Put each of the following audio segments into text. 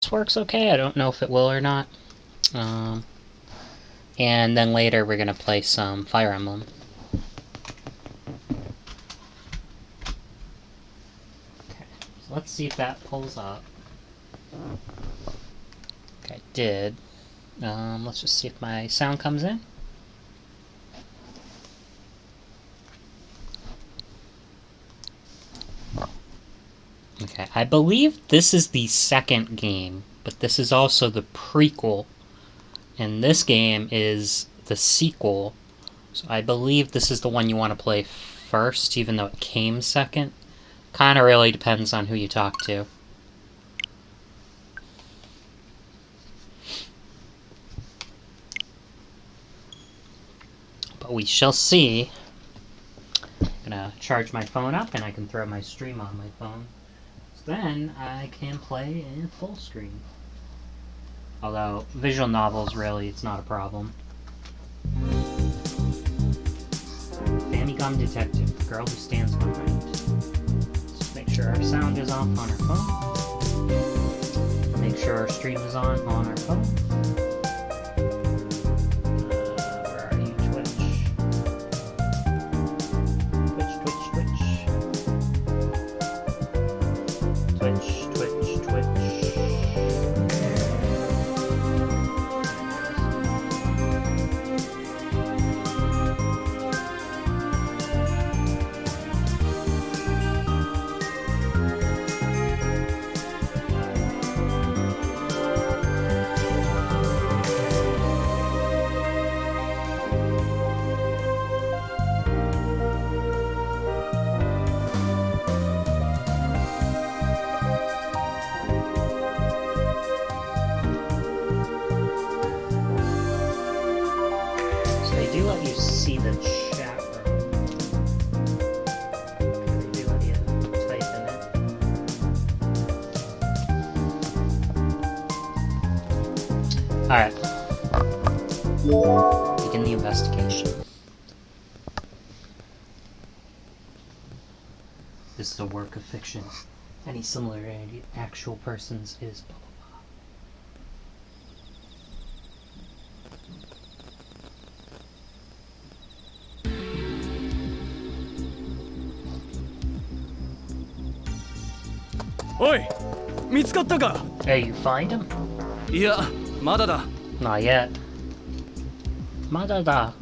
this works okay. I don't know if it will or not. And then later we're gonna play some Fire Emblem. Okay, so let's see if that pulls up. Okay, it did. Let's just see if my sound comes in. Okay, I believe this is the second game, but this is also the prequel. And this game is the sequel. So I believe this is the one you want to play first, even though it came second. Kind of really depends on who you talk to. But we shall see. I'm gonna charge my phone up and I can throw my stream on my phone. So then I can play in full screen. Although, visual novels, really, it's not a problem. Famicom Detective, the girl who stands behind. Just make sure our sound is off on our phone. Make sure our stream is on our phone. Where are you, Twitch? Twitch. They do let you see the chat room. They do let you type in it. Alright. Begin the investigation. This is a work of fiction. Any similarity to actual persons is blah blah blah. Oi! 見つかったか? Hey, you find him? いや、まだだ。 Not yet. まだだ。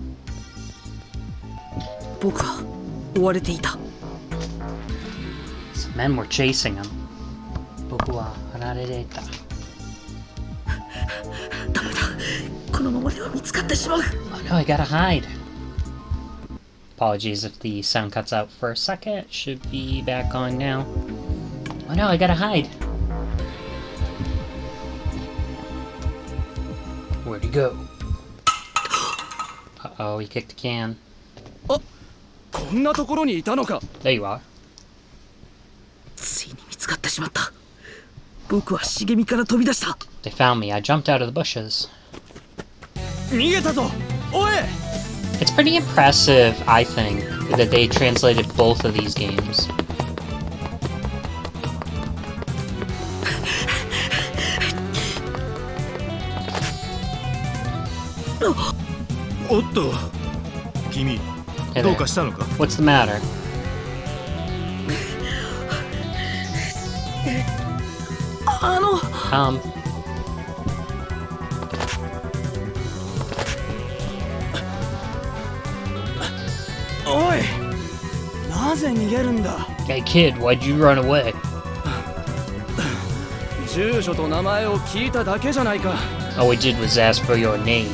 僕は追われていた。 Some men were chasing him. 僕は離れていた。ダメだ。このままでは見つかってしまう。 Oh no, I gotta hide. Apologies if the sound cuts out for a second. It should be back on now. Oh no, I gotta hide. Where'd he go? Uh-oh, he kicked a can. あ、こんなところにいたのか。 There you are. ついに見つかってしまった。僕は茂みから飛び出した。 They found me. I jumped out of the bushes. 逃げたぞ。おい。 It's pretty impressive, I think, that they translated both of these games. おっと、君、 Hey どう there. かしたのか。 What's the matter? おい、なぜ逃げるんだ。 Hey kid, why'd you run away? 住所と名前を聞いただけじゃないか。 All we did was ask for your name.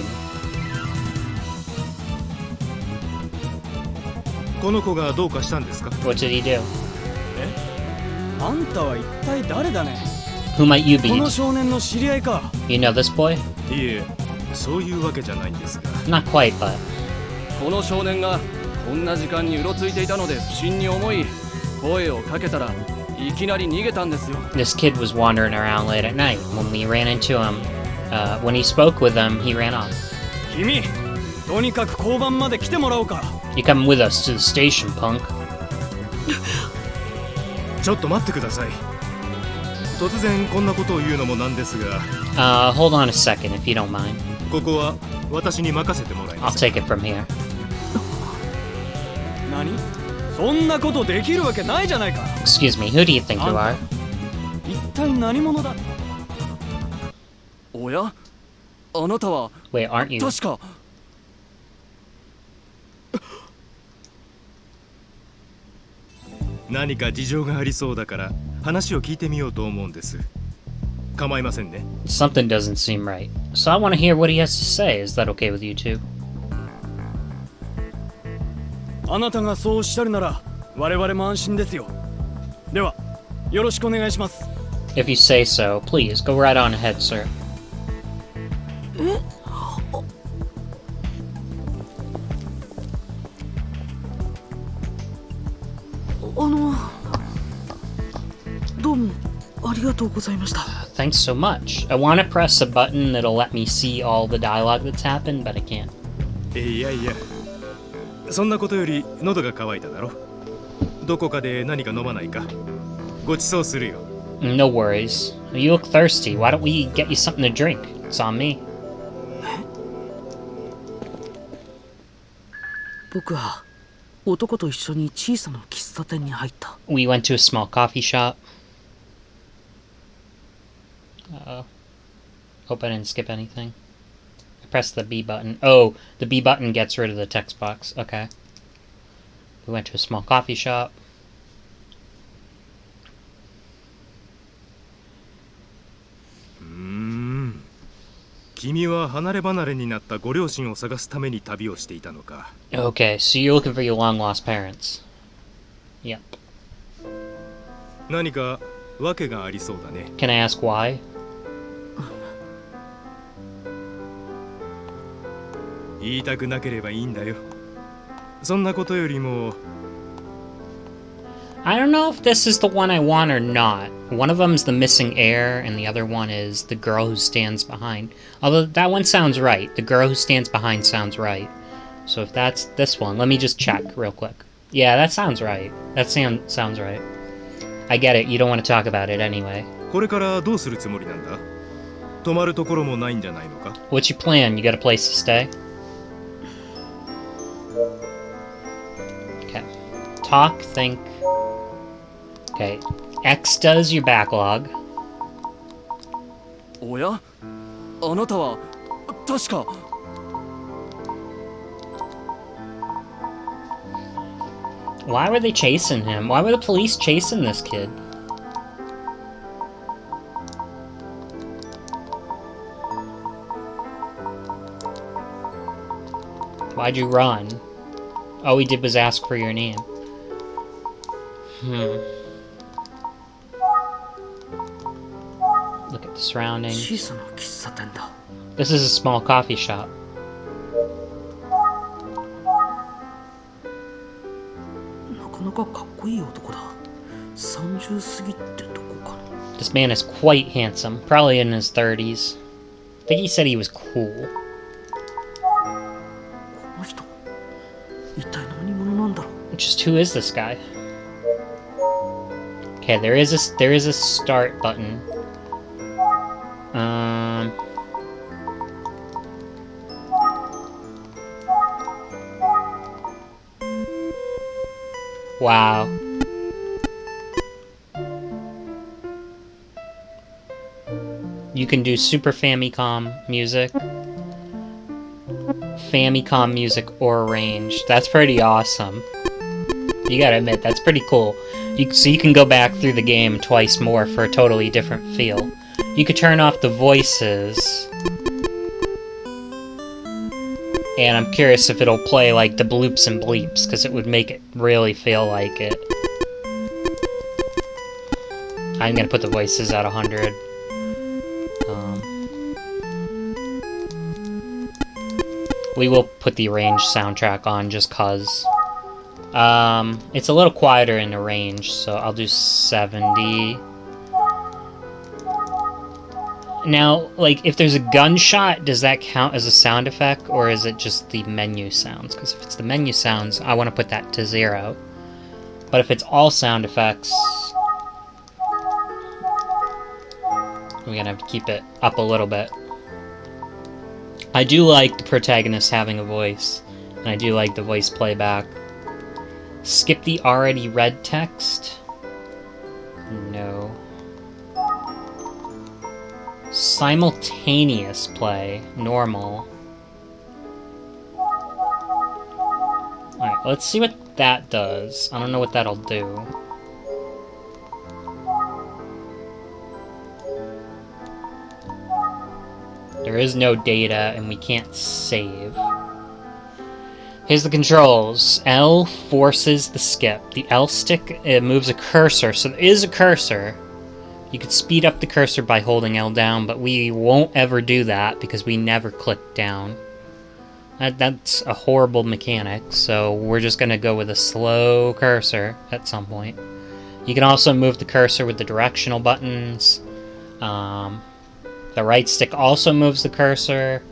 この子がどうかしたんですか。 What did he do? あんたは一体誰だね。 Who might you こ be? の少年の知り合いか。 You know this boy? いえ、そういうわけじゃないんですが。 Not quite, but この少年がこんな時間にうろついていたので不審に思い、声をかけたらいきなり逃げたんですよ。 this kid was wandering around late at night. When we ran into him, when he spoke with him, he ran off. 君、とにかく交番まで来てもらおうか。 You coming with us to the station, punk? ちょっと待ってください。突然こんなことを言うのもなんですが、hold on a second if you don't mind. ここは私に任せてもらい I'll ます。 take it from here. 何？そんなことできるわけないじゃないか。 Excuse me, who do you think you are? 一体何者だ？おや？あなたは Wait, aren't you? 確か。何か事情がありそうだから話を聞いてみようと思うんです。構いませんね。 Something doesn't seem right. So I want to hear what he has to say. Is that okay with you two? あなたがそうおっしゃるなら我々も安心ですよ。ではよろしくお願いします。 If you say so, please go right on ahead, sir. どうもありがとうございました。 Thanks so much. I want to press a button that'll let me see all the dialogue that's happened, but I can't. いやいや、そんなことより喉が渇いただろ。どこかで何か飲まないか。ごちそうするよ。 No worries. You look thirsty. Why don't we get you something to drink? It's on me. 僕は男と一緒に小さな喫茶店に入った。 We went to a small coffee shop. Hope I didn't skip anything. I pressed the B button. Oh, the B button gets rid of the text box. Okay. We went to a small coffee shop. 君は離れ離れになったご両親を探すために旅をしていたのか。 Okay, so you're looking for your long lost parents. Yep. 何か訳がありそうだね。 Can I ask why? 言いたくなければいいんだよ。そんなことよりも。 I don't know if this is the one I want or not. One of them's the missing heir, and the other one is the girl who stands behind. Although that one sounds right. The girl who stands behind sounds right. So if that's this one, let me just check real quick. Yeah, that sounds right. That sounds right. I get it. You don't want to talk about it anyway. これからどうするつもりなんだ？泊まるところもないんじゃないのか？ What's your plan? You got a place to stay? Okay. Talk, think. Okay. X does your backlog. おや？あなたは確か。 Why were they chasing him? Why were the police chasing this kid? Why'd you run? All we did was ask for your name. Look at the surroundings. 小さな喫茶店だ。 This is a small coffee shop. なかなかかっこいい男だ。30過ぎってとこかな。 This man is quite handsome, probably in his 30s. I think he said he was cool. この人、一体何者なんだろう。 Just who is this guy? Okay, there is a start button. Wow. You can do Super Famicom music, Famicom music, or arrange. That's pretty awesome. You gotta admit, that's pretty cool. So you can go back through the game twice more for a totally different feel. You could turn off the voices. And I'm curious if it'll play like the bloops and bleeps, because it would make it really feel like it. I'm gonna put the voices at 100. We will put the arranged soundtrack on just cause. It's a little quieter in the range, so I'll do 70. Now, like, if there's a gunshot, does that count as a sound effect, or is it just the menu sounds? Because if it's the menu sounds, I want to put that to 0. But if it's all sound effects... We're gonna have to keep it up a little bit. I do like the protagonist having a voice, and I do like the voice playback. Skip the already read text? No. Simultaneous play, normal. Alright, let's see what that does. I don't know what that'll do. There is no data, and we can't save. Here's the controls. L forces the skip. The L stick moves a cursor, so there is a cursor. You could speed up the cursor by holding L down, but we won't ever do that because we never click down. That's a horrible mechanic, so we're just going to go with a slow cursor at some point. You can also move the cursor with the directional buttons. The right stick also moves the cursor.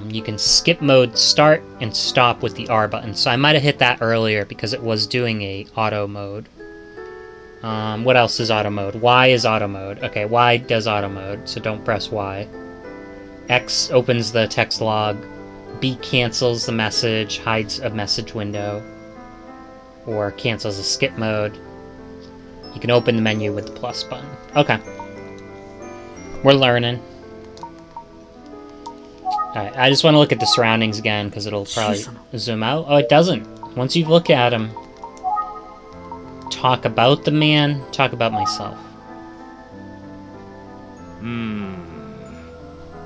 You can skip mode start and stop with the R button. So I might have hit that earlier because it was doing a auto mode. What else is auto mode? Y is auto mode. Okay, Y does auto mode, so don't press Y. X opens the text log. B cancels the message, hides a message window, or cancels a skip mode. You can open the menu with the plus button. Okay. We're learning. Alright, I just want to look at the surroundings again, because it'll probably zoom out. Oh, it doesn't. Once you look at him, talk about the man, talk about myself.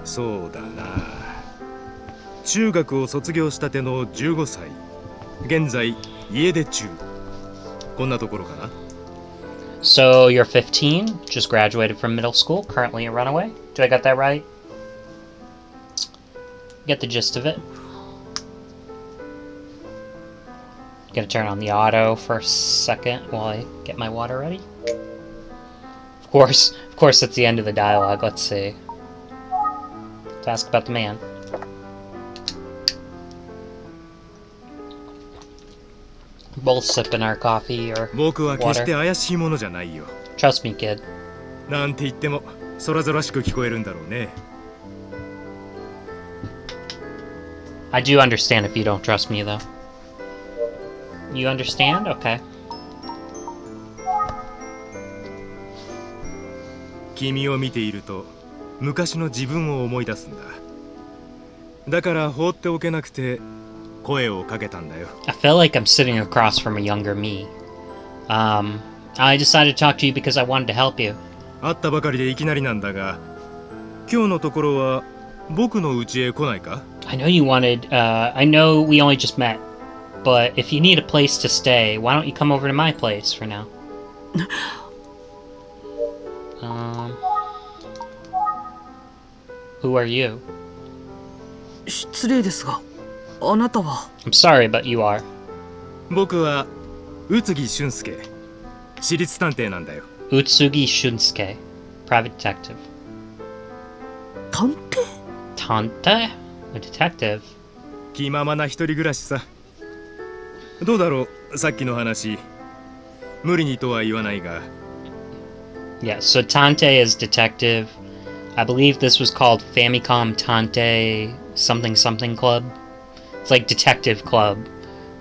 そうだな。中学を卒業したての15歳。現在、家出中。こんなところかな。So you're 15, just graduated from middle school, currently a runaway. Do I got that right? Get the gist of it. Gonna turn on the auto for a second while I get my water ready. Of course, that's the end of the dialogue. Let's see. Let's ask about the man. Both sipping our coffee or 僕は決して water. 怪しいものじゃないよ。 Trust me, kid. なんて言っても空々しく聞こえるんだろうね。 I do understand if you don't trust me, though. You understand? Okay. 君を見ていると昔の自分を思い出すんだ。だから放っておけなくて声をかけたんだよ。 I feel like I'm sitting across from a younger me. I decided to talk to you because I wanted to help you. 会ったばかりでいきなりなんだが、今日のところは僕の家へ来ないか？ I know you wanted, I know we only just met, but if you need a place to stay, why don't you come over to my place for now? Who are you? 失礼ですが、あなたは。 I'm sorry, but you are. 僕は宇津木俊介、私立探偵なんだよ。 Utsugi Shunsuke, private detective. 探偵？ Tante? A detective? 気ままな一人暮らしさ。どうだろう、さっきの話。無理にとは言わないが。 Yeah, so Tante is detective. I believe this was called Famicom Tante something something club. It's like detective club.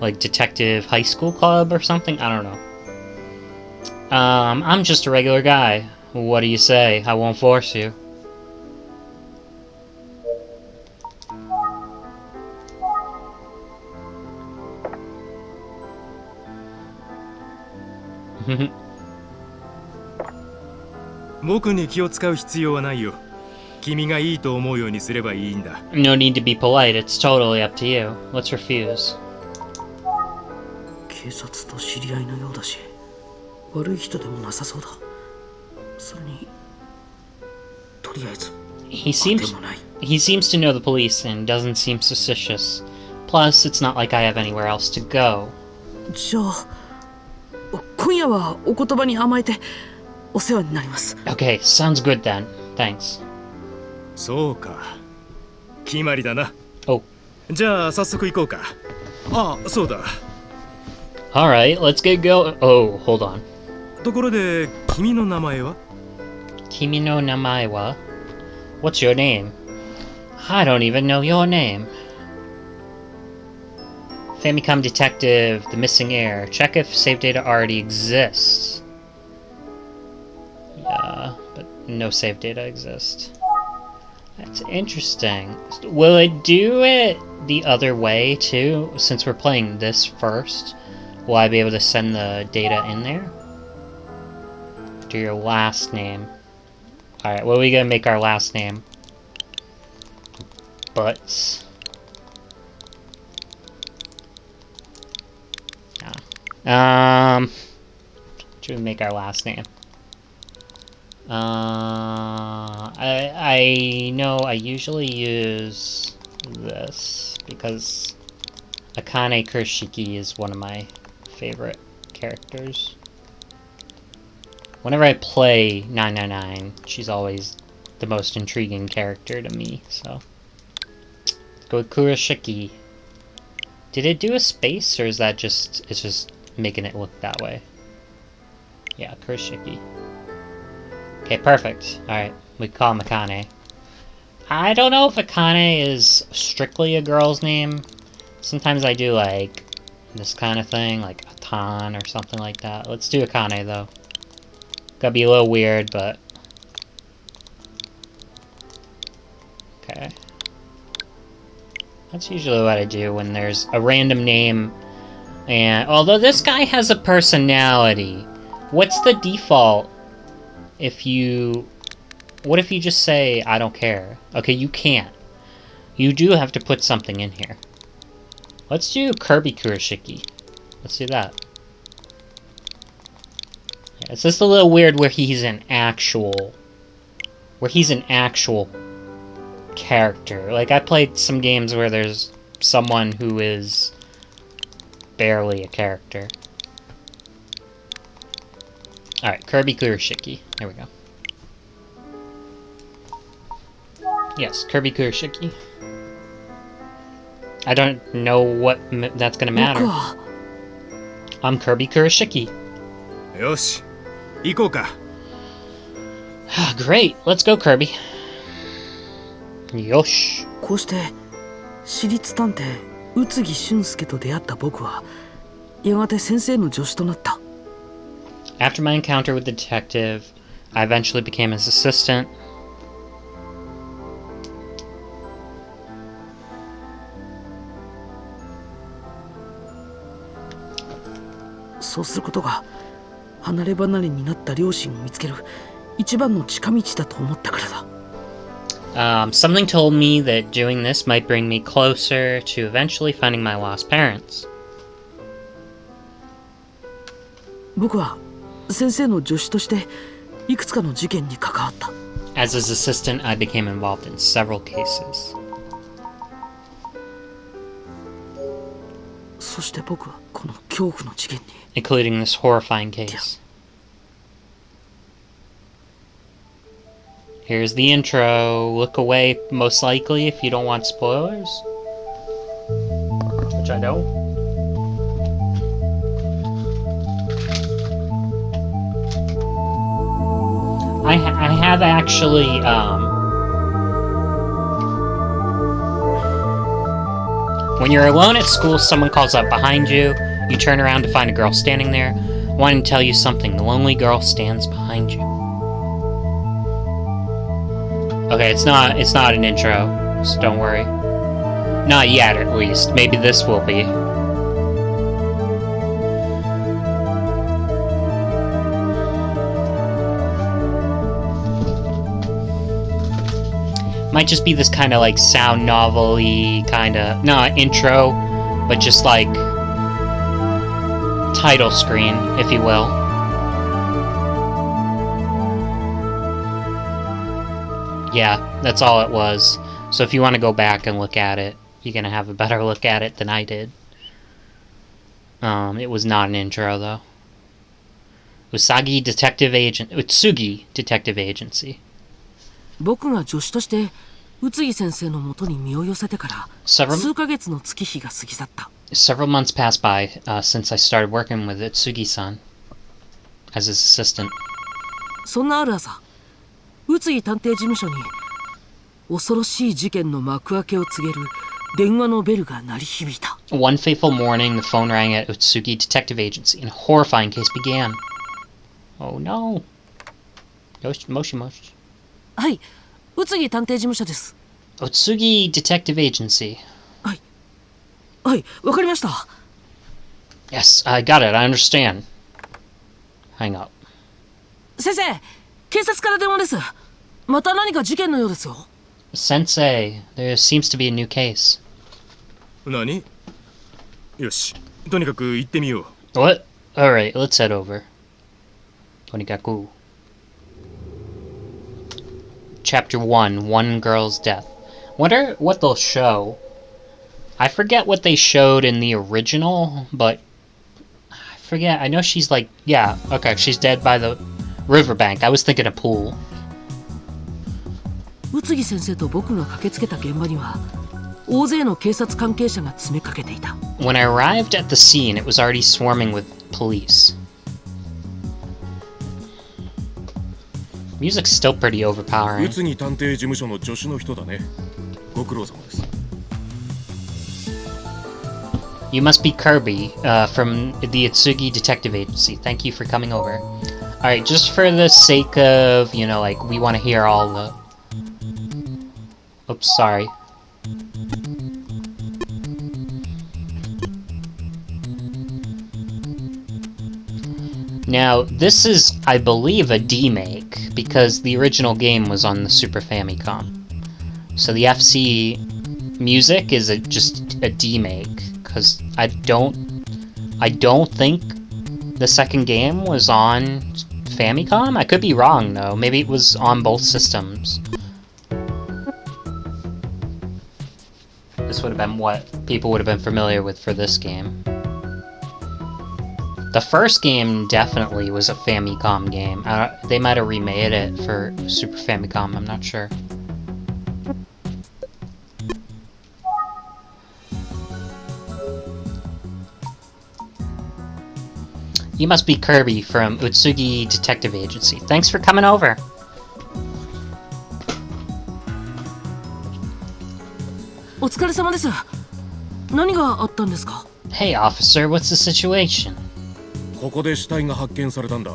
Like detective high school club or something? I don't know. I'm just a regular guy. What do you say? I won't force you. No 僕に気を使う必要はないよ。君がいいと思うようにすればいいんだ。 need to be polite. It's totally up to you. Let's refuse. 警察と知り合いのようだし、悪い人でもなさそうだ。それに、とりあえず、 He で seems もない。 he seems to know the police and doesn't seem suspicious. Plus, it's not like I have anywhere else to go. じゃあ、今夜はお言葉に甘えてお世話になります。 Okay, sounds good then. Thanks. そうか。決まりだな。Oh. じゃあ早速行こうか。ああ、そうだ。 Alright, let's get going. Oh, hold on. ところで君の名前は？ Kimi no namae wa? What's your name? I don't even know your name. Famicom Detective, The Missing Heir. Check if save data already exists. Yeah, but no save data exists. That's interesting. Will it do it the other way too? Since we're playing this first, will I be able to send the data in there? Do your last name. Alright, what are we gonna make our last name? Butts. What should we make our last name? I know I usually use this because Akane Kurashiki is one of my favorite characters. Whenever I play 999, she's always the most intriguing character to me, so. Let's go with Kurashiki. Did it do a space, or is that just, it's just making it look that way? Yeah, Kurashiki. Okay, perfect. Alright, we call him Akane. I don't know if Akane is strictly a girl's name. Sometimes I do, like, this kind of thing, like Atan or something like that. Let's do Akane, though. Gotta be a little weird, but... Okay. That's usually what I do when there's a random name. And although this guy has a personality, what's the default if you... What if you just say, I don't care? Okay, you can't. You do have to put something in here. Let's do Kirby Kurashiki. Let's do that. Yeah, it's just a little weird where he's an actual... character. Like, I played some games where there's someone who is barely a character. Alright, Kirby Kurashiki. There we go. Yes, Kirby Kurashiki. I don't know what that's gonna matter. I'm Kirby Kurashiki. Yoshi, 行こうか. Great, let's go, Kirby. Yosh. こうして私立探偵宇津木俊介と出会った僕はやがて先生の助手となった。 After my encounter with the detective, I eventually became his assistant. そうすることが離れ離れになった両親を見つける一番の近道だと思ったからだ。Something told me that doing this might bring me closer to eventually finding my lost parents. 僕は先生の助手としていくつかの事件に関わった。 As his assistant, I became involved in several cases. そして僕はこの恐怖の事件に Including this horrifying case. Here's the intro. Look away, most likely, if you don't want spoilers. Which I don't. I have actually, when you're alone at school, someone calls up behind you. You turn around to find a girl standing there, wanting to tell you something. The lonely girl stands behind you. Okay, it's not an intro, so don't worry. Not yet, at least. Maybe this will be. Might just be this kind of like sound novel-y kind of, not intro, but just like title screen, if you will. Yeah, that's all it was. So if you want to go back and look at it, you're gonna have a better look at it than I did. It was not an intro though. Utsugi Detective Agency. 僕が助手として宇津木先生のもとに身を寄せてから数ヶ月の月日が過ぎ去った。 Several months passed by since I started working with Utsugi-san as his assistant. そんなある朝宇津井探偵事務所に恐ろしい事件の幕開けを告げる電話のベルが鳴り響いた。 One fateful morning, the phone rang at Utsugi Detective Agency, and a horrifying case began. Oh no. Moshi. はい、宇津井探偵事務所です。 Utsugi Detective Agency. はい、わかりました。 Yes, I got it. I understand. Hang up. 先生、警察から電話です。また何か事件のようですよ。 Sensei, there seems to be a new case. 何？よし、とにかく行ってみよう。 What? Alright, let's head over. Tonikaku. Chapter 1, One Girl's Death. Wonder what they'll show. I forget what they showed in the original, but I forget. I know she's like, yeah, okay, she's dead by the riverbank. I was thinking a pool. 宇津木先生と僕が駆けつけた現場には大勢の警察関係者が詰めかけていた。 When I arrived at the scene, it was already swarming with police. Music's still pretty overpowering. 宇津木探偵事務所の助手の人だね。ご苦労様です。 You must be Kirby, from the Utsugi Detective Agency. Thank you for coming over. Alright, just for the sake of, you know, like, we want to hear all the... Oops, sorry. Now, this is, I believe, a demake, because the original game was on the Super Famicom. So the FC music is just a demake, because I don't think the second game was on Famicom? I could be wrong, though. Maybe it was on both systems. This would have been what people would have been familiar with for this game. The first game definitely was a Famicom game. They might have remade it for Super Famicom, I'm not sure. You must be Kirby from Utsugi Detective Agency. Thanks for coming over. お疲れ様です。何があったんですか？ Hey, officer, what's the situation? ここで死体が発見されたんだ。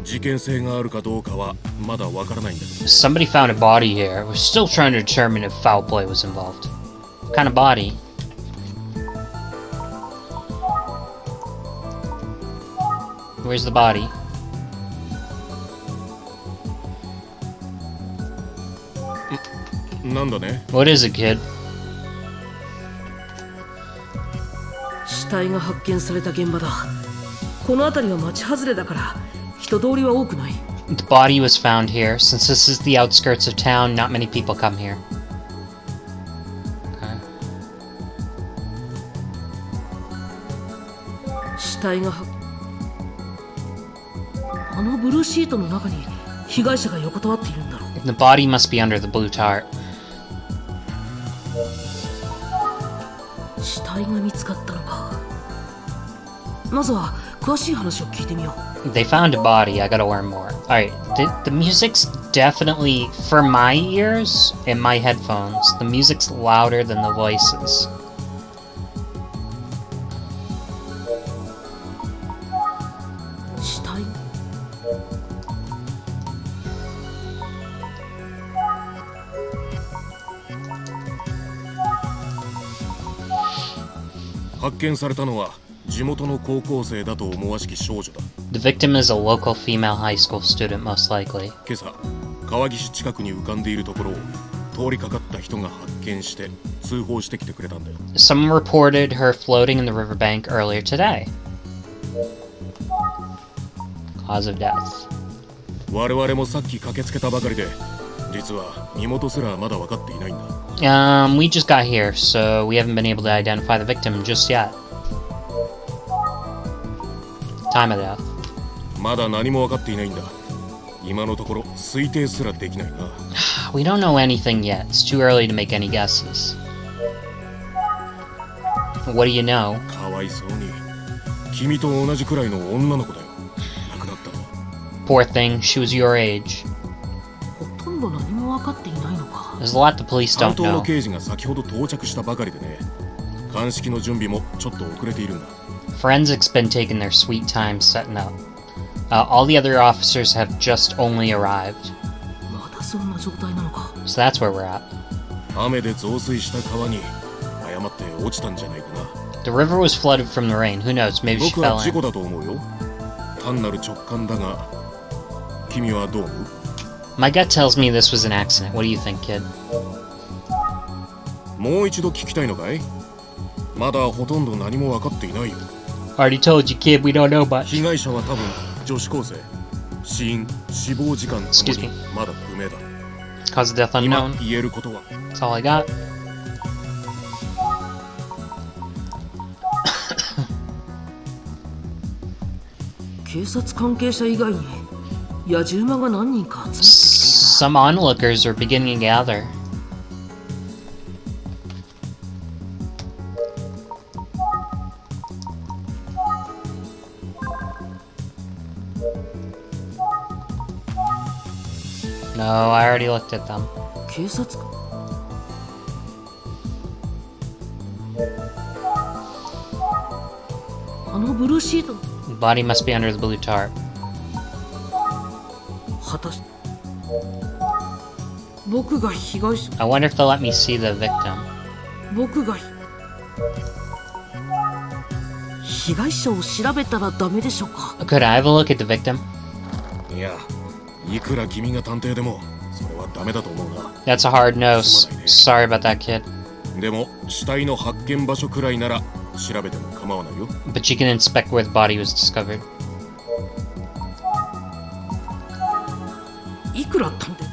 事件性があるかどうかはまだわからないんだけど。 Somebody found a body here. We're still trying to determine if foul play was involved. What kind of body? Where's the body? What is it, kid? 死体が発見された現場だ。この辺りは町外れだから人通りは多くない。 The body was found here. Since this is the outskirts of town, not many people come here. Okay. 死体があのブルーシートの中に被害者が横たわっているんだろう。 The body must be under the blue tarp. 死体が見つかったのか。まずは詳しい話を聞いてみよう。 They found a body. I gotta learn more. Alright, the music's definitely, for my ears, in my headphones, the music's louder than the voices. 死体発見されたのは地元の高校生だと思わしき少女だ。 The victim is a local female high school student, most likely. 今朝、川岸近くに浮かんでいるところを通りかかった人が発見して通報してきてくれたんだよ。 Someone reported her floating in the riverbank earlier today. Cause of death. 我々もさっき駆けつけたばかりで、実は身元すらまだ分かっていないんだ。We just got here, so we haven't been able to identify the victim just yet. Time of death. まだ何も分かっていないんだ。今のところ推定すらできないな。We don't know anything yet. It's too early to make any guesses. What do you know? かわいそうに。君と同じくらいの女の子だよ。亡くなったの。 Poor thing, she was your age. んど何も分かっていないのか。 There's a lot the police 担 don't 当の know. 刑事が先ほど到着したばかりでね、鑑識の準備もちょっと遅れているんだ。 Forensics been taking their sweet time setting up. All the other officers have just only arrived. まだそんな状態なのか。 So that's where we're at. 雨で増水した川に誤って落ちたんじゃないかな。 The river was flooded from the rain. Who knows? Maybe she 僕は fell 事故 in. だと思うよ。単なる直感だが、君はどう思う？ My gut tells me this was an accident. What do you think, kid? もう一度聞きたいのかい？まだほとんど何も分かっていないよ。 Already told you, kid. We don't know 被 much. 害者は多分女子高生。死因、死亡時間とも Excuse に me. まだ不明だ。 Cause of death 今 unknown. 言えることは That's all I got. 警察関係者以外に野じ馬が何人か集まってきている。 Some onlookers are beginning to gather. No, I already looked at them. 警察か。あのブルーシート、 Body must be under the blue tarp. 果たして僕が被害者、 I wonder if they'll let me see the victim. 僕が被害者を調べたらダメでしょうか。 Could I have a look at the victim? いや、いくら君が探偵でもそれはダメだと思うな。 That's a hard no. Sorry about that, kid. でも死体の発見場所くらいなら調べても構わないよ。 But you can inspect where the body was discovered. いくら探偵、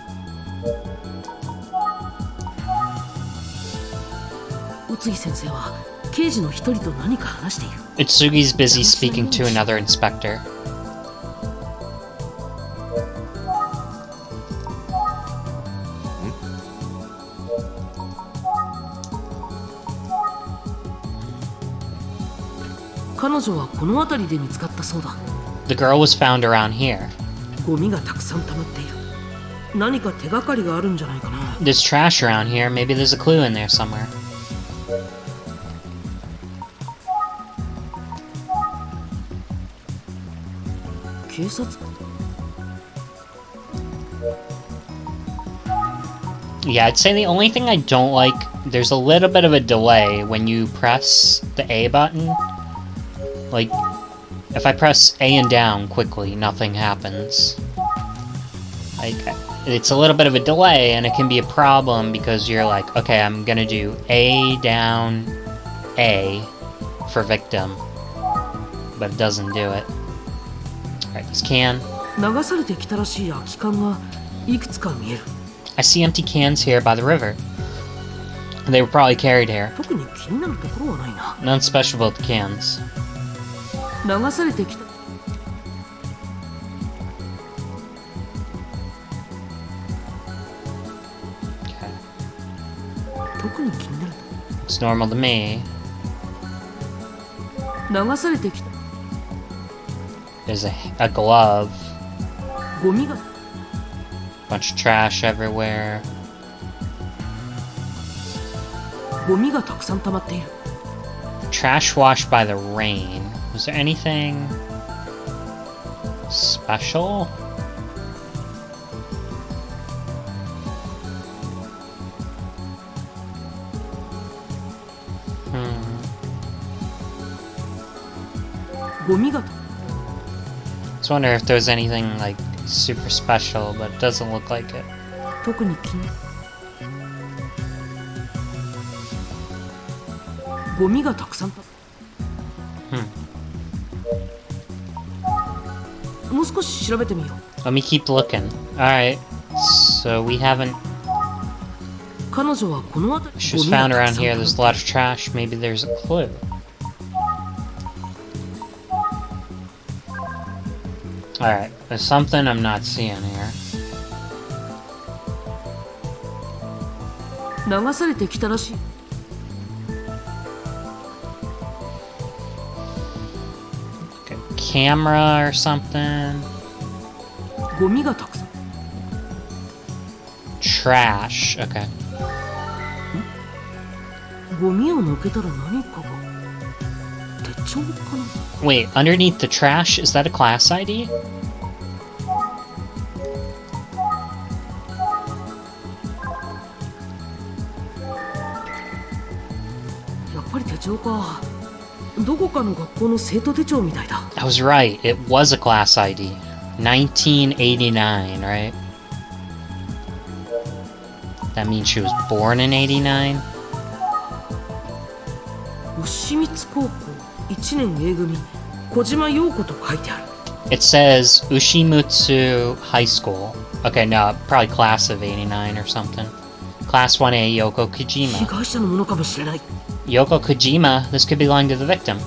宇津木先生は刑事の一人と何か話している。 Itsugi's busy speaking to another inspector. 彼女はこの辺りで見つかったそうだ。 The girl was found around here. ゴミがたくさん溜まっている。何か手がかりがあるんじゃないかな。 There's trash around here. Maybe there's a clue in there somewhere. 警察、 Yeah, I'd say the only thing I don't like, there's a little bit of a delay when you press the A button. Like, if I press A and down quickly, nothing happens. Like, it's a little bit of a delay, and it can be a problem because you're like, okay, I'm gonna do A down A for victim, but it doesn't do it. Alright, this can. 流されてきたらしい空き缶がいくつか見える。 I see empty cans here by the river. They were probably carried here. 特に気になるところはないな。 Nothing special about the cans. 流されてきた。 Okay. 特に気になる。 It's normal to me. 流されてきた。 There's a glove. ゴミが Bunch of trash everywhere. ゴミがたくさん溜まっている。 Trash washed by the rain. Was there anything special? Hmm. ゴミが I was wondering if there was anything like super special, but it doesn't look like it. 特に気に。ゴミがたくさんた。もう少し調べてみよう。 Let me keep looking. Alright. So we haven't. 彼女はこの辺り。 She was found around here. There's a lot of trash. Maybe there's a clue. Alright. There's something I'm not seeing here. 流されてきたらしい。 Like a camera or something. ゴミがたくさん。trash. Okay. ゴミを抜けたら何かが。手帳かな。 Wait, underneath the trash, is that a class ID? やっぱり手帳か。どこかの学校の生徒手帳みたいだ。 I was right, it was a class ID. 1989, right? That means she was born in 89? 牛光高校1年 A 組小島陽子と書いてある。 It says Ushimutsu High School. Okay, no, probably class of 89 or something. Class 1A, Yoko 被 Kojima. 害者のものかもしれない。 Yoko Kojima, this could belong to the victim.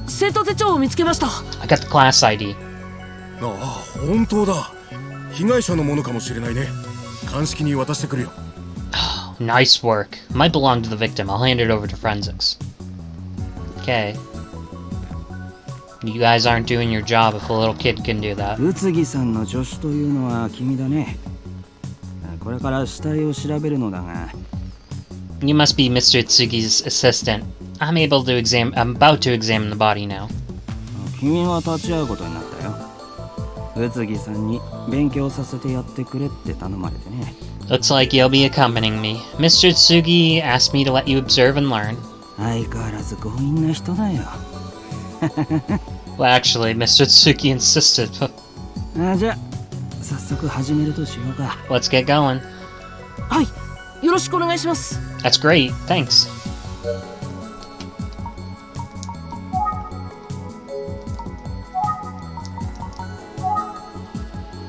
生徒手帳を見つけました。 I got the class ID. ああ、本当だ。被害者のものかもしれないね。鑑識に渡してくるよ。 Nice work. Might belong to the victim. I'll hand it over to forensics. Okay. You guys aren't doing your job if a little kid can do that. 宇津木さんの助手というのは君だね。これから死体を調べるのだが。 You must be Mr. Tsugi's assistant. I'm about to examine the body now. 君は立ち会うことになったよ。宇津木さんに勉強させてやってくれって頼まれてね。 Looks like you'll be accompanying me. Mr. Tsugi asked me to let you observe and learn. 相変わらず強引な人だよ。 Well, actually, Mr. Tsugi insisted. じゃあ早速始めるとしようか。 Let's get going. はい、よろしくお願いします。 That's great. Thanks.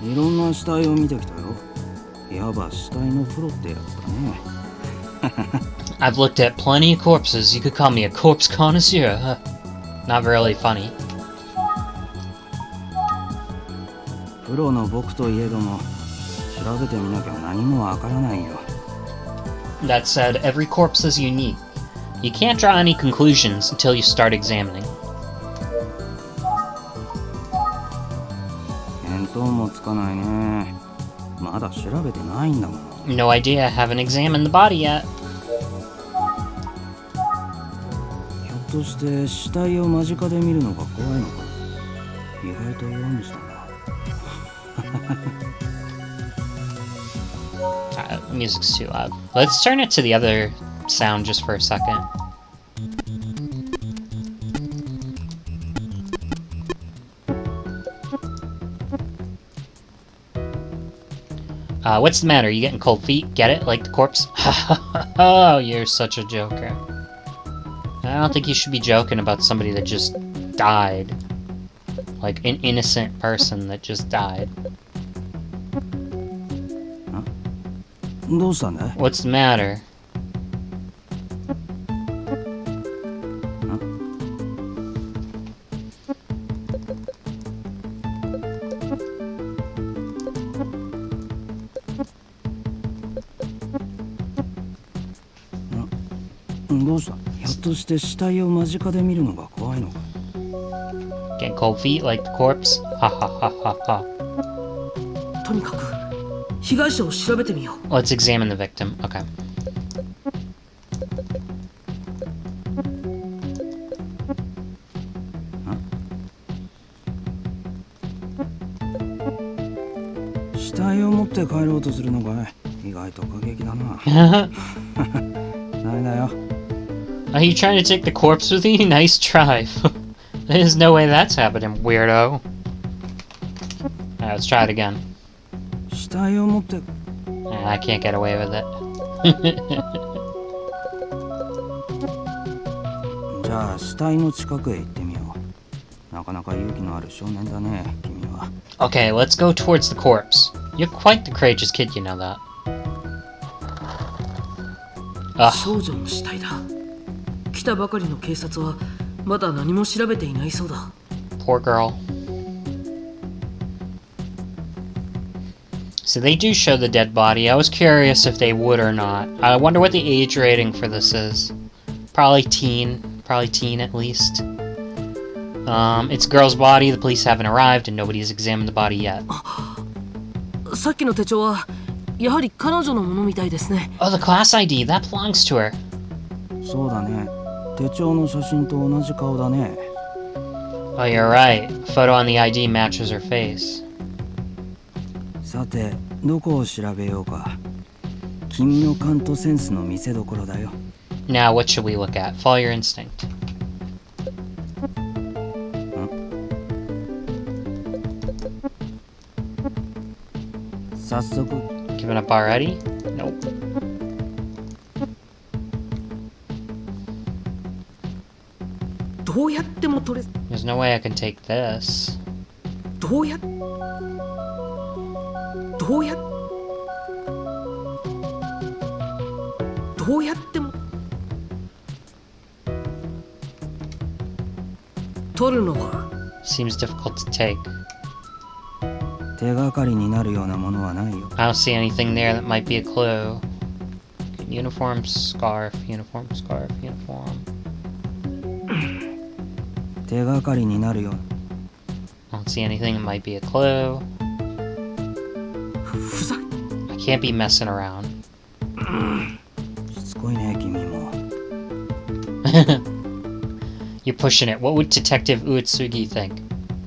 いろんな死体を見てきたよ。いわば死体のプロってやつだね。 I've looked at plenty of corpses. You could call me a corpse connoisseur. Not really funny. プロの僕といえども調べてみなきゃ何もわからないよ。 That said, every corpse is unique. You can't draw any conclusions until you start examining. 見当もつかないね。まだ調べてないんだもん。 No idea. I haven't examined the body yet. ひょっとして死体を間近で見るのが怖いのか。意外と弱にしたんだ。Music's too loud. Let's turn it to the other sound just for a second. What's the matter? You getting cold feet? Get it? Like the corpse? Oh, you're such a joker. I don't think you should be joking about somebody that just died. Like an innocent person that just died. どうしたんだい？ What's the matter? Huh? どうした？ひょっとして死体を間近で見るのが怖いのか？ Getting cold feet like the corpse? Ha ha ha ha ha. とにかく被害者を調べてみよう。 Let's examine the victim. Okay. 死体を持って帰ろうとするのかい？意外と過激だな。ダメだよ。 Are you trying to take the corpse with you? Nice try. There's no way that's happening, weirdo. Alright, let's try it again. 死体を持って。 I can't get away with it. じゃあ死体の近くへ行ってみよう。なかなか勇気のある少年だね、君は。 Okay, let's go towards the corpse. You're quite the courageous kid, you know that. 少女の死体だ。来たばかりの警察はまだ何も調べていないそうだ。 Poor girl. So they do show the dead body. I was curious if they would or not. I wonder what the age rating for this is. Probably teen. Probably teen at least. It's a girl's body. The police haven't arrived, and nobody has examined the body yet. さっきの手帳はやはり彼女のものみたいですね。 Oh, the class ID. That belongs to her. そうだね。手帳の写真と同じ顔だね。 Oh, you're right. Photo on the ID matches her face. さて、どこを調べようか。君の勘とセンスの見せ所だよ。 Now, what should we look at? Follow your instinct. 早速、 Giving up already? Nope. どうやっても取れ There's no way I can take this. どうやっても取るのは Seems difficult to take. 手がかりになるようなものはないよ。 I don't see anything there that might be a clue. Uniform, scarf, uniform, scarf, uniform. 手がかりになるような。 I don't see anything that might be a clue. ふざ I can't be messing around. しつこいね、君も。 You're pushing it. What would Detective Uetsugi think?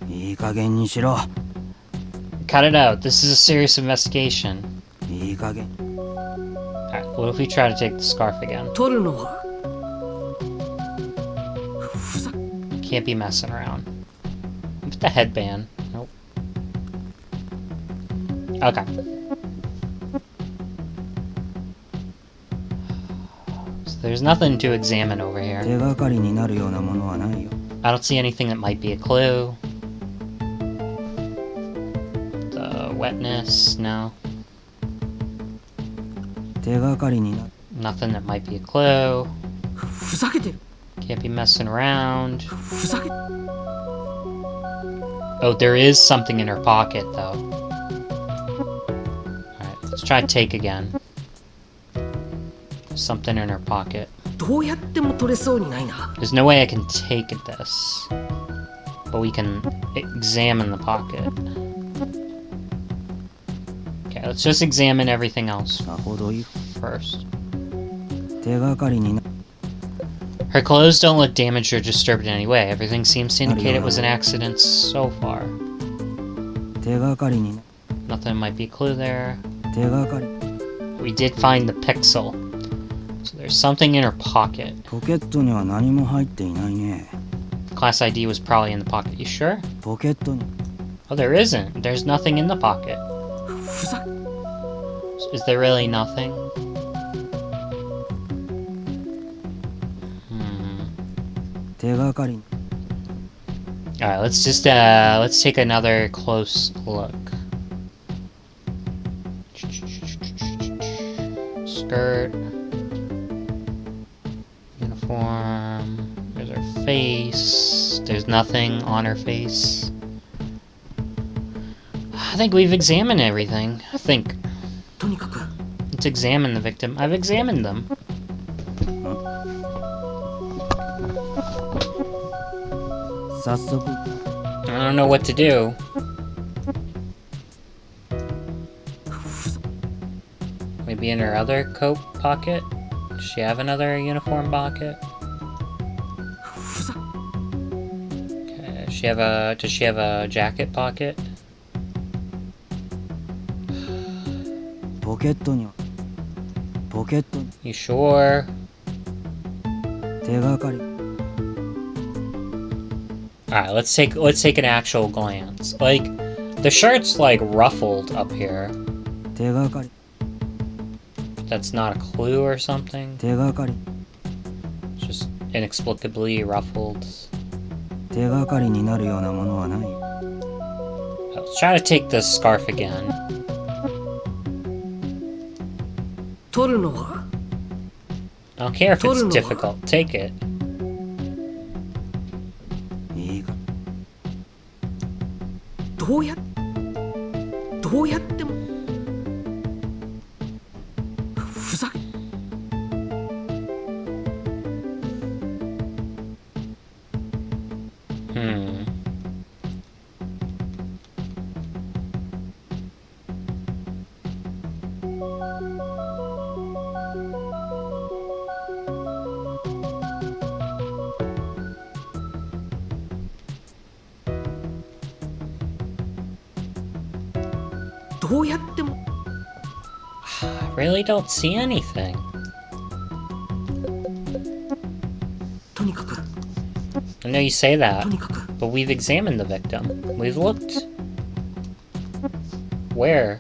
いい加減にしろ。 Cut it out. This is a serious investigation. いい加減。 Alright, what if we try to take the scarf again? 取るのはふざ Can't be messing around. With the headband. Nope. Okay. So there's nothing to examine over here. 手がかりになるようなものはないよ。 I don't see anything that might be a clue. The wetness, no. 手がかりになる。 Nothing that might be a clue. ふざけてる Can't be messing around. ふざけ Oh, there is something in her pocket, though. Alright, let's try take again. Something in her pocket. どうやっても取れそうにないな There's no way I can take this. But we can examine the pocket. Okay, let's just examine everything else さほどいい。 first. 手がかりにな。 Her clothes don't look damaged or disturbed in any way. Everything seems to indicate it was an accident so far. 手がかりにな。 Nothing might be a clue there. 手がかり。 We did find the pixel. So there's something in her pocket. ポケットには何も入っていないね。 Class ID was probably in the pocket. You sure? ポケットに。 Oh, there isn't. There's nothing in the pocket. ふざ Is there really nothing? Hmm. 手がかりに。 Alright, let's take another close look. Skirt. Uniform. There's her face. There's nothing on her face. I think we've examined everything. I think. とにかく Let's examine the victim. I've examined them. 早速。 I don't know what to do. Maybe in her other coat pocket? Does she have another uniform pocket? ふざ Okay, does she have a jacket pocket? ポケットには。ポケットに。 You sure? 手がかり。 Alright, let's take an actual glance. Like, the shirt's like ruffled up here. 手がかり。 That's not a clue or something. 手がかり。 It's just inexplicably ruffled. 手がかりになるようなものはない。 Let's try to take this scarf again. 取るのは I don't care if it's Toru no. difficult. Take it. いいか。どうやってもふざけ Hmm. どうやっても I really don't see anything. とにかく I know you say that, とにかく but we've examined the victim. We've looked. Where?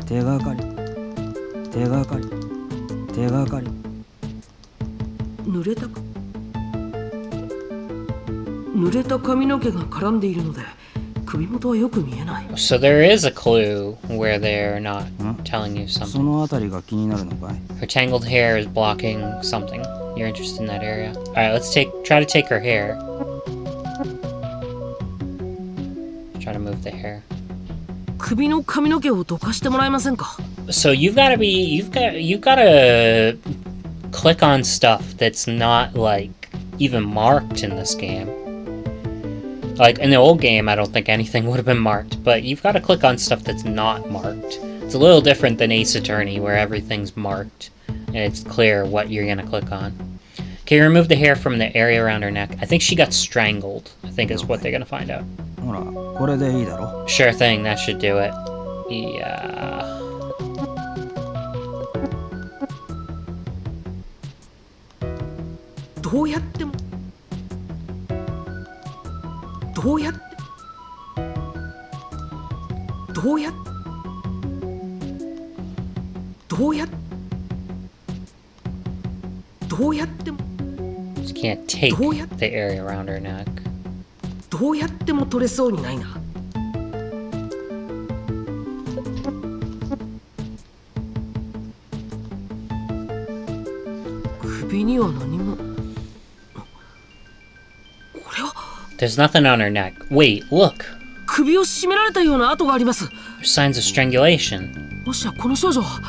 手がかり手がかり手がかり濡れた髪の毛が絡んでいるので首元はよく見えない。 So there is a clue where they're not telling you そ something. のあたりが気になるのかい？ Her tangled hair is blocking something. You're interested in that area. Alright, let's try to take her hair. Try to move the hair. 首の髪の毛をどかしてもらえませんか？ So you've gotta click on stuff that's not like even marked in this game. Like in the old game, I don't think anything would have been marked, but you've got to click on stuff that's not marked. It's a little different than Ace Attorney, where everything's marked and it's clear what you're gonna click on. Okay, remove the hair from the area around her neck. I think she got strangled, I think is what they're gonna find out. ほらこれでいいだろ。 Sure thing, that should do it. Yeah. どうやってもどうやってどうやってどうやってどうやっても Just can't take the area around her neck. どうやっても取れそうにないな。首には何も。これは There's nothing on her neck. Wait, look. 首を絞められたような跡があります。 There's signs of strangulation. もしやこの少女は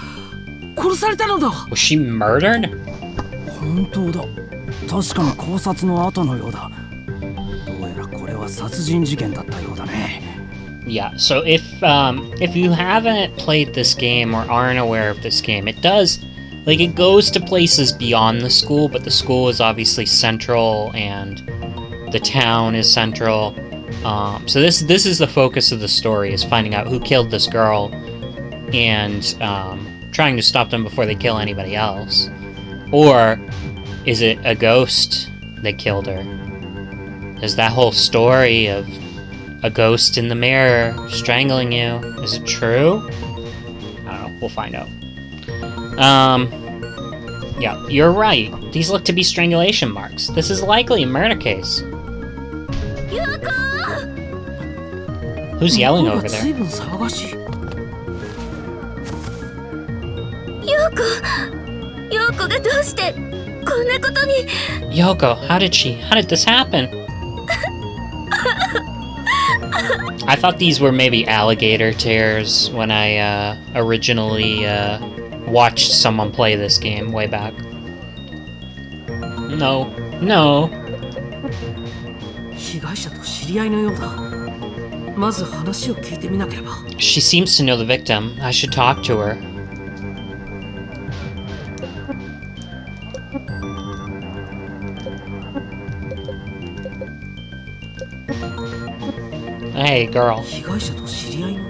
殺されたのだ。 Was she murdered? 本当だ。確かに考察の後のようだ。どうやらこれは殺人事件だったようだね。 Yeah, so if you haven't played this game or aren't aware of this game, it does, like, it goes to places beyond the school, but the school is obviously central and the town is central. So this is the focus of the story, is finding out who killed this girl and trying to stop them before they kill anybody else. Or is it a ghost that killed her? There's that whole story of a ghost in the mirror strangling you. Is it true? I don't know. We'll find out. Yeah, you're right. These look to be strangulation marks. This is likely a murder case. Who's yelling over 随 there? 分騒がしい。陽子がどうしてこんなことに。 Yoko, how did this happen? I thought these were maybe alligator tears when I originally watched someone play this game way back. No. 被害者と知り合いのようだ。まず話を聞いてみなければ。 She seems to know the victim. I should talk to her. Hey, girl. 被害者と知り合いの。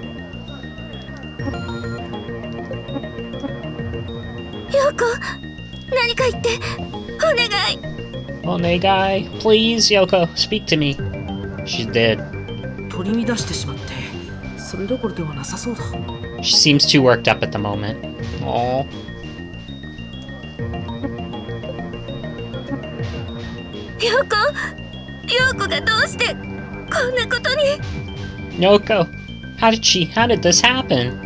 陽子、何か言って、お願い。 Onegai, please, Yoko, speak to me. She's dead. 取り乱してしまって、それどころではなさそうだ。 She seems too worked up at the moment. Aww. 陽子がどうしてこんなことに。 Yoko, how did this happen?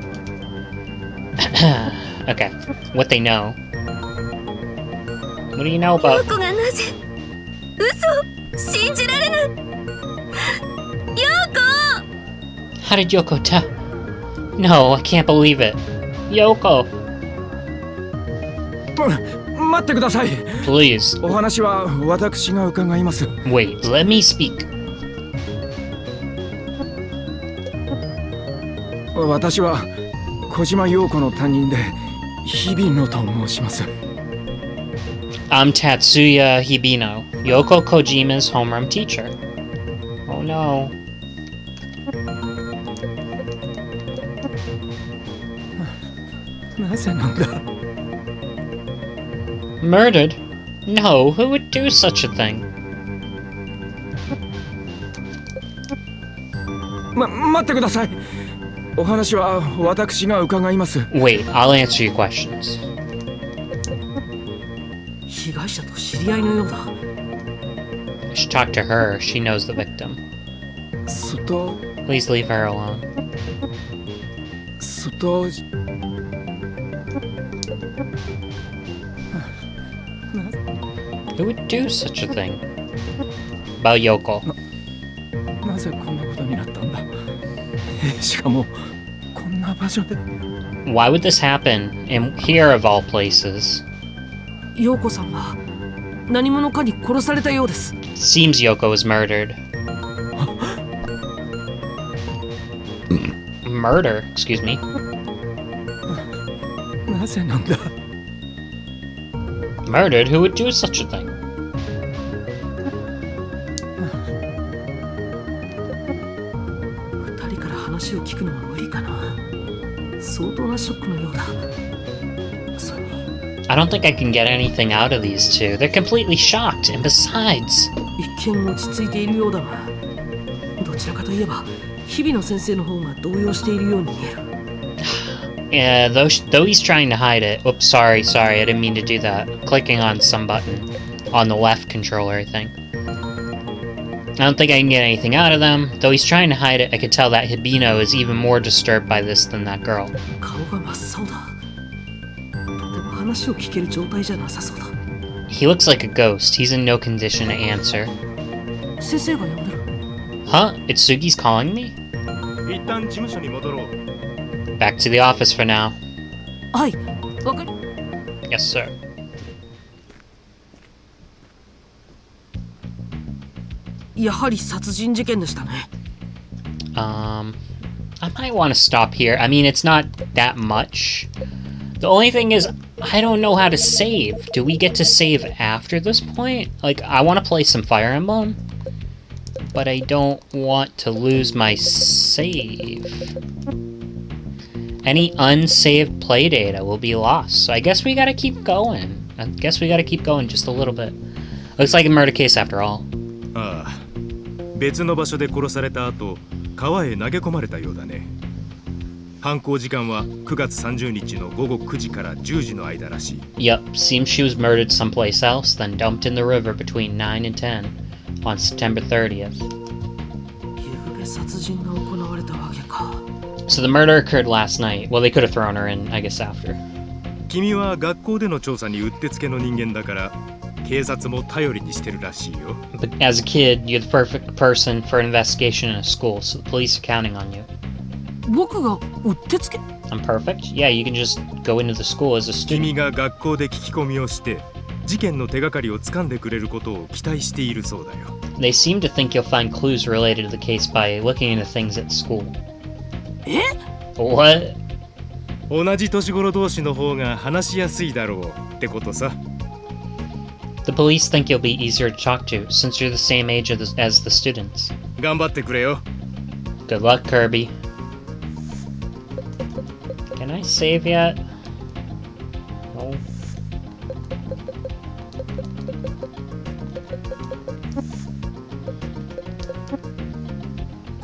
Okay, what they know. What do you know 陽 about? 子がなぜ。嘘、信じられない。陽子。 How did Yoko tell? No, I can't believe it. Yoko, 待ってください。 please. お話は私が伺います。 Wait, let me speak. 私は小島陽子の担任で日比野と申します。I'm Tatsuya Hibino, Yoko Kojima's homeroom teacher. Oh no. Murdered? No, who would do such a thing? 待ってください。お話は私が伺います。Wait, I'll answer your questions. 被害者と知り合いのようだ。 I should talk to her. She knows the victim. 外 Please leave her alone. 外 Who would do such a thing? About Yoko. なぜこんなことになったんだ。しかもこんな場所で。 Why would this happen? And here of all places. 陽子さんは何者かに殺されたようです。 Seems Yoko was murdered. Murder? Excuse me. なぜなんだ。 Murdered? Who would do such a thing? 二人から話を聞くのは無理かな。相当なショックのようだ。それに I don't think I can get anything out of these two. They're completely shocked, and besides... 一見落ち着いているようだが、どちらかといえば日比野先生の方が動揺しているように見える。Yeah, though he's trying to hide it. Oops, sorry, I didn't mean to do that. Clicking on some button. On the left controller, I think. I don't think I can get anything out of them. Though he's trying to hide it, I could tell that Hibino is even more disturbed by this than that girl. 顔が真っ青だ。とても話を聞ける状態じゃなさそうだ。 He looks like a ghost. He's in no condition to answer. 先生が呼んでる。 Huh? Itsugi's calling me? 一旦事務所に戻ろう。 Back to the office for now. はい、わかり。 Yes, sir.「やはり殺人事件でしたね。 I might want to stop here. I mean, it's not that much. The only thing is, I don't know how to save. Do we get to save after this point? Like, I want to play some Fire Emblem, but I don't want to lose my save. Any unsaved play data will be lost, so I guess we gotta keep going. I guess we gotta keep going just a little bit. Looks like a murder case after all. ああ、別の場所で殺された後、川へ投げ込まれたようだね。犯行時間は9月30日の午後9時から10時の間らしい。 Yep, seems she was murdered someplace else, then dumped in the river between 9 and 10 on September 30th. 夕べ殺人が行われたわけか。 So the murder occurred last night. Well, they could have thrown her in, I guess, after. 君は学校での調査にうってつけの人間だから、警察も頼りにしてるらしいよ。 But as a kid, you're the perfect person for an investigation in a school, so the police are counting on you. 僕がうってつけ？ I'm perfect? Yeah, you can just go into the school as a student. 君が学校で聞き込みをして、事件の手がかりをつかんでくれることを期待しているそうだよ。 They seem to think you'll find clues related to the case by looking into things at school. え？ What? 同じ年頃同士の方が話しやすいだろうってことさ。 The police think you'll be easier to talk to, since you're the same age as the students. 頑張ってくれよ。 Good luck, Kirby. Can I save yet? No.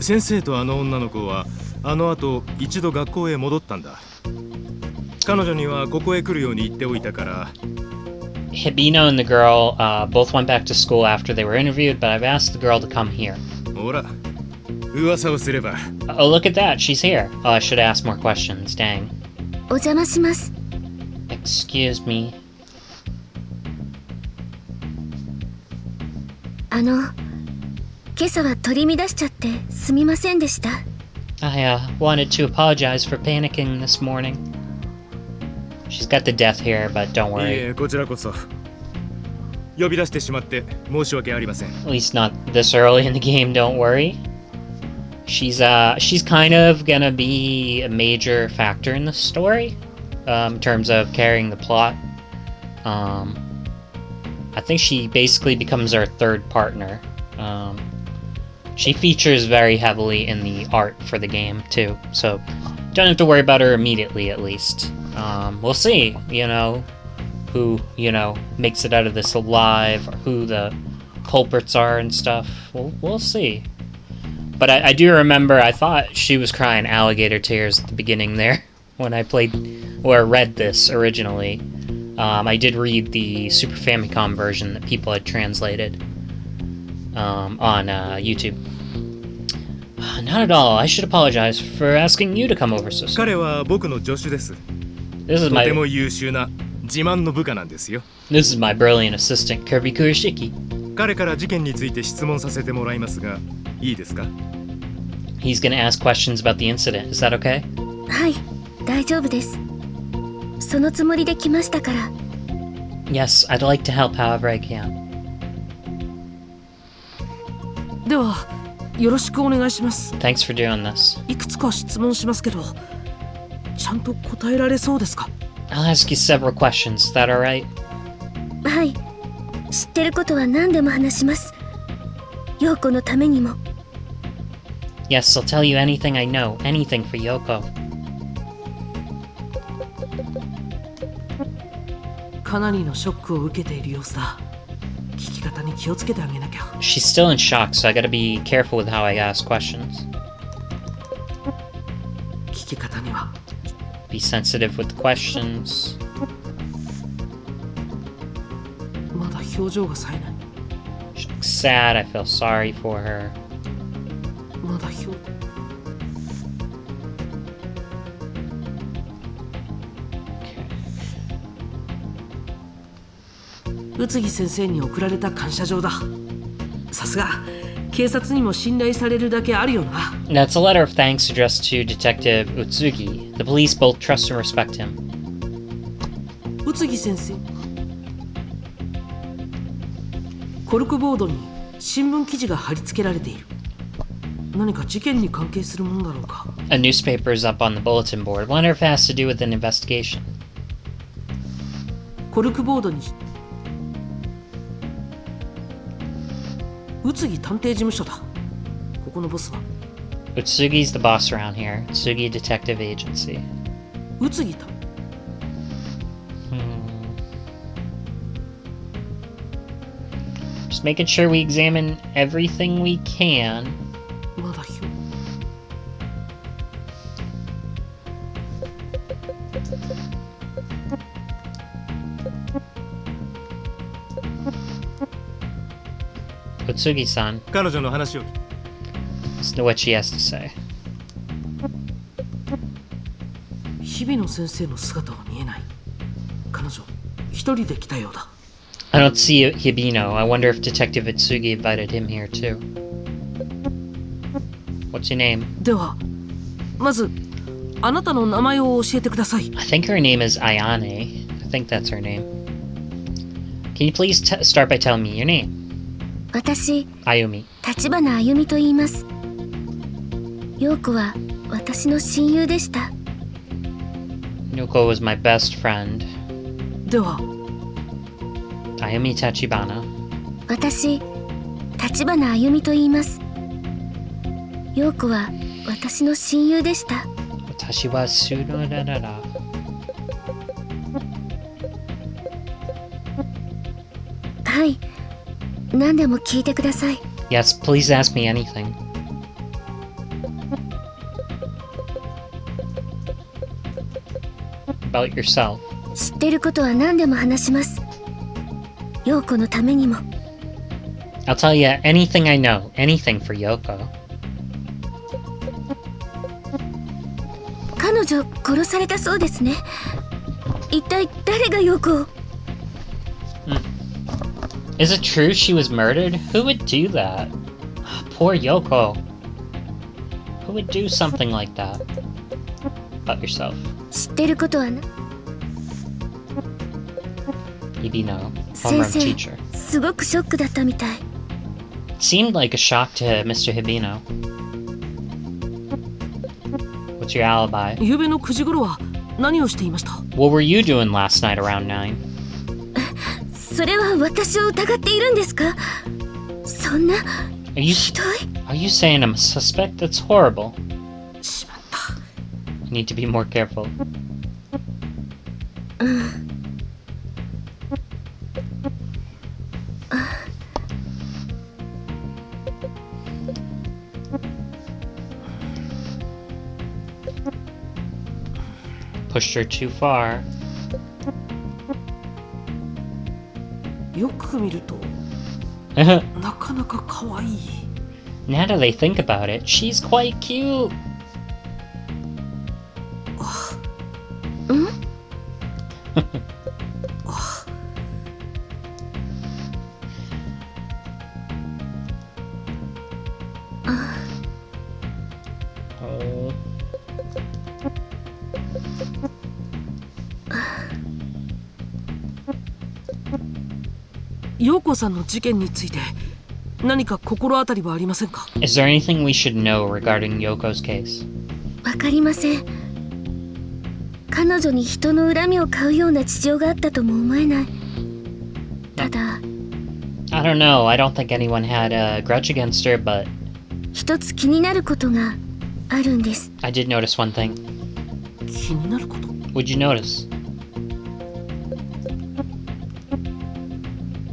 先生とあの女の子はあの後一度学校へ戻ったんだ。彼女にはここへ来るように言っておいたから。 Hibino and the girl both went back to school after they were interviewed, but I've asked the girl to come here. ほら、噂をすれば。 Oh, look at that, she's here. Oh, I should ask more questions, dang. お邪魔します。 Excuse me. 今朝は取り乱しちゃってすみませんでした。 I wanted to apologize for panicking this morning. She's got the death hair, but don't い worry. え、こちらこそ。呼び出してしまって申し訳ありません。 At least not this early in the game, don't worry. She's kind of gonna be a major factor in the story, in terms of carrying the plot. I think she basically becomes our third partner. She features very heavily in the art for the game too, so don't have to worry about her immediately, at least. We'll see, who, makes it out of this alive, or who the culprits are and stuff. We'll see. But I do remember I thought she was crying alligator tears at the beginning there when I played or read this originally. I did read the Super Famicom version that people had translated on YouTube. Not at all. I should apologize for asking you to come over so soon. 彼は僕の助手です。 This is とても my 優秀な自慢の部下なんですよ。 this is my brilliant assistant Kirby Kurashiki. 彼から事件について質問させてもらいますが、いいですか？ He's gonna ask questions about the incident. Is that okay? はい、大丈夫です。そのつもりで来ましたから。 Yes, I'd like to help however I can. ではよろしくお願いします。 Thanks for doing this. いくつか質問しますけど、ちゃんと答えられそうですか？ I'll ask you several questions. Is that alright? はい、知ってることは何でも話します。陽子のためにも。 Yes, I'll tell you anything I know. Anything for Yoko. かなりのショックを受けている様子だ。聞き方に気をつけてあげなきゃ。 She's still in shock, so I gotta be careful with how I ask questions. 聞き方には Be sensitive with the questions. まだ表情が冴えない。 She looks sad. I feel sorry for her. まだ表 宇津木先生に送られた感謝状だ。さすが警察にも信頼されるだけあるよな。 That's a letter of thanks addressed to Detective Utsugi. The police both trust and respect him. 宇津木先生、コルクボードに新聞記事が貼り付けられている。何か事件に関係するものだろうか。 A newspaper is up on the bulletin board. Wonder if it has to do with an investigation. コルクボードに宇津木探偵事務所だ。ここのボスは Utsugi's the boss around here. Utsugi Detective Agency. 宇津木探 Just making sure we examine everything we can. まだ表 Utsugi-san, 彼女の話を。 listen to what she has to say. 日比野先生の姿は見えない。彼女一人で来たようだ。 I don't see Hibino. I wonder if Detective Utsugi invited him here too. What's your name? ではまずあなたの名前を教えてください。 I think her name is Ayane. I think that's her name. Can you please start by telling me your name? 私、 Ayumi. 立花あゆみと言います。陽子は私の親友でした。 Yoko was my best friend. では Ayumi Tachibana. 私、立花あゆみと言います。陽子は私の親友でした。 Watashi wa Sunodara. はい、何でも聞いてください。 Yes, please ask me anything. About yourself. 知ってることは何でも話します。陽子のためにも。 I'll tell you anything I know. Anything for Yoko. 彼女殺されたそうですね。一体誰が陽子を？ Is it true she was murdered? Who would do that? Poor Yoko. Who would do something like that? About yourself. 知ってることはな。 Ibino, 先 homeroom 生、 teacher. すごくショックだったみたい。 It seemed like a shock to Mr. Hibino. What's your alibi? 昨夜の9時頃は何をしていました？ What were you doing last night around 9? それは私を疑っているんですか？そんな Are you ひどい。 are you saying I'm a suspect? That's horrible. しまった。 I need to be more careful. Pushed her too far. よく見ると Now なかなか可愛い。 that they think about it, she's quite cute. 陽子さんの事件について何か心当たりはありませんか？ Is there anything we should know regarding Yoko's case? わかりません。彼女に人の恨みを買うような事情があったとも思えない。ただ、 I don't know. I don't think anyone had a grudge against her, but 一つ気になることがあるんです。 I did notice one thing. 気になること？ What'd you notice?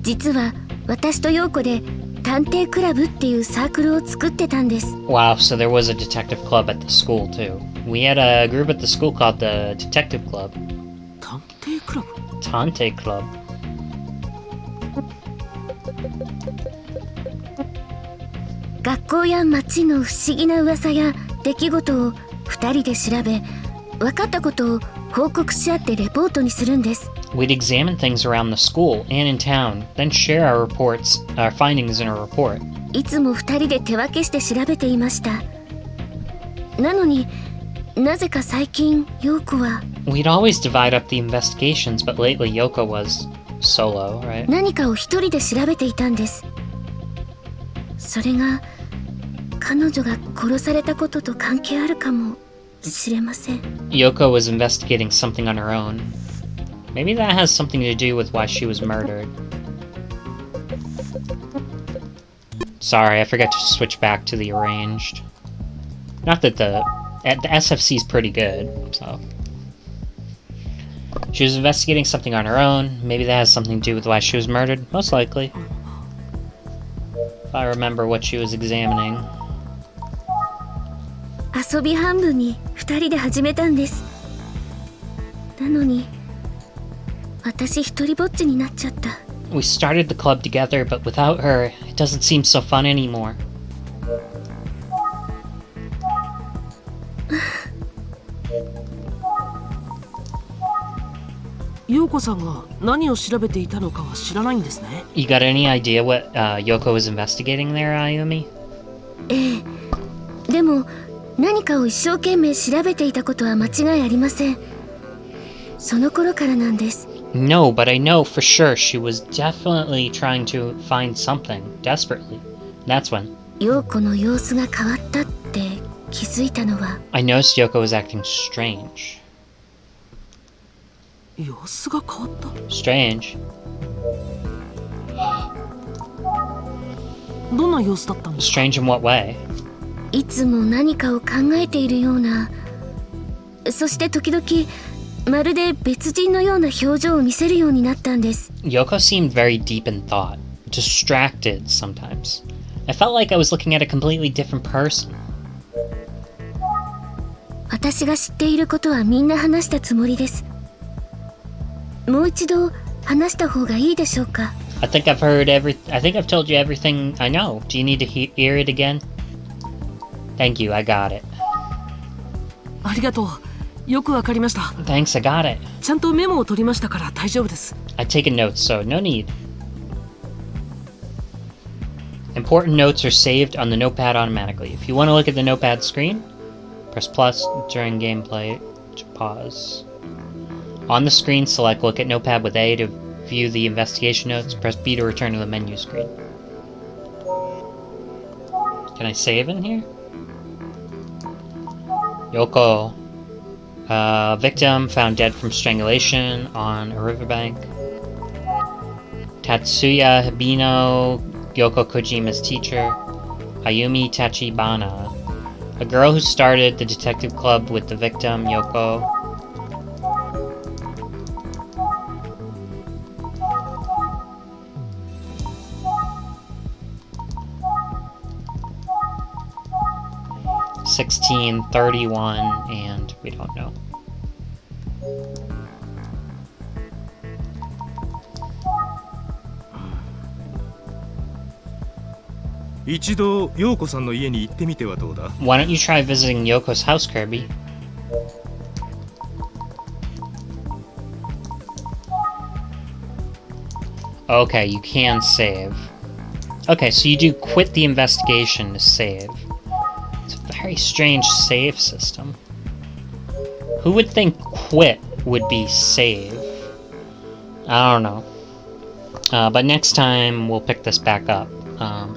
実は私と陽子で探偵クラブっていうサークルを作ってたんです。 Wow, so there was a detective club at the school, too. We had a group at the school called the Detective Club. 探偵クラブ？ Tante Club. 学校や町の不思議な噂や出来事を2人で調べ、分かったことを報告し合ってレポートにするんです。 We'd examine things around the school and in town, then share our findings in a report. いつも2人で手分けして調べていました。なのになぜか最近陽子は We'd always divide up the investigations, but lately Yoko was solo, right? 何かを一人で調べていたんです。それが彼女が殺されたことと関係あるかもしれません。 Yoko was investigating something on her own. Maybe that has something to do with why she was murdered. Sorry, I forgot to switch back to the arranged. Not that the SFC is pretty good, so. She was investigating something on her own. Maybe that has something to do with why she was murdered. Most likely. If I remember what she was examining. 遊び半分に2人で始めたんです。なのに私一人ぼっちになっちゃった。 We started the club together, but without her, it doesn't seem so fun anymore. 陽子さんが何を調べていたのかは知らないんですね。 You got any idea what Yoko was investigating there, Ayumi? ええ。でも何かを一生懸命調べていたことは間違いありません。その頃からなんです。 No, but I know for sure she was definitely trying to find something, desperately. That's when 陽子の様子が変わったって気づいたのは I noticed Yoko was acting strange. 様子が変わった？ Strange? どんな様子だったんですか？ Strange in what way? いつも何かを考えているような、そして時々まるで別人のような表情を見せるようになったんです。 Yoko seemed very deep in thought, distracted sometimes. I felt like I was looking at a completely different person. 私が知っていることはみんな話したつもりです。もう一度話した方がいいでしょうか？ I think I've told you everything I know. Do you need to hear it again? Thank you, I got it. ありがとう。よくわかりました。 Thanks, I got it. ちゃんとメモを取りましたから大丈夫です。 I've taken notes, so no need. Important notes are saved on the notepad automatically. If you want to look at the notepad screen, press plus during gameplay to pause. On the screen, select Look at Notepad with A to view the investigation notes. Press B to return to the menu screen. Can I save in here? Yoko. Victim found dead from strangulation on a riverbank. Tatsuya Hibino, Yoko Kojima's teacher. Ayumi Tachibana, a girl who started the detective club with the victim, Yoko. $16.31, and we don't know. Why don't you try visiting Yoko's house, Kirby? Okay, you can save. Okay, so you do quit the investigation to save. It's a very strange save system. Who would think quit would be save? I don't know. But next time we'll pick this back up.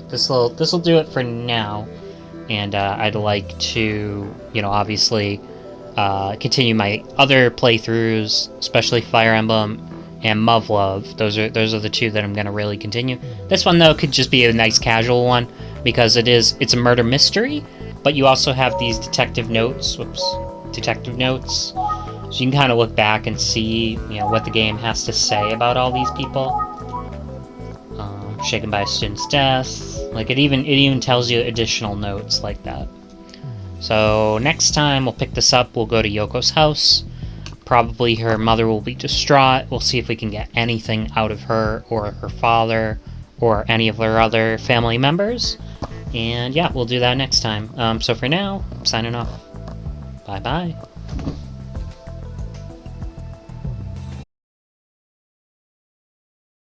This'll do it for now, and I'd like to, obviously, continue my other playthroughs, especially Fire Emblem and Muv-Luv. Those are the two that I'm gonna really continue. This one though could just be a nice casual one because it's a murder mystery, but you also have these detective notes. Detective notes. So you can kind of look back and see, what the game has to say about all these people. Shaken by a student's death. Like it even tells you additional notes like that. So next time we'll pick this up. We'll go to Yoko's house. Probably her mother will be distraught. We'll see if we can get anything out of her or her father or any of her other family members. And yeah, we'll do that next time. So for now, I'm signing off. Bye bye.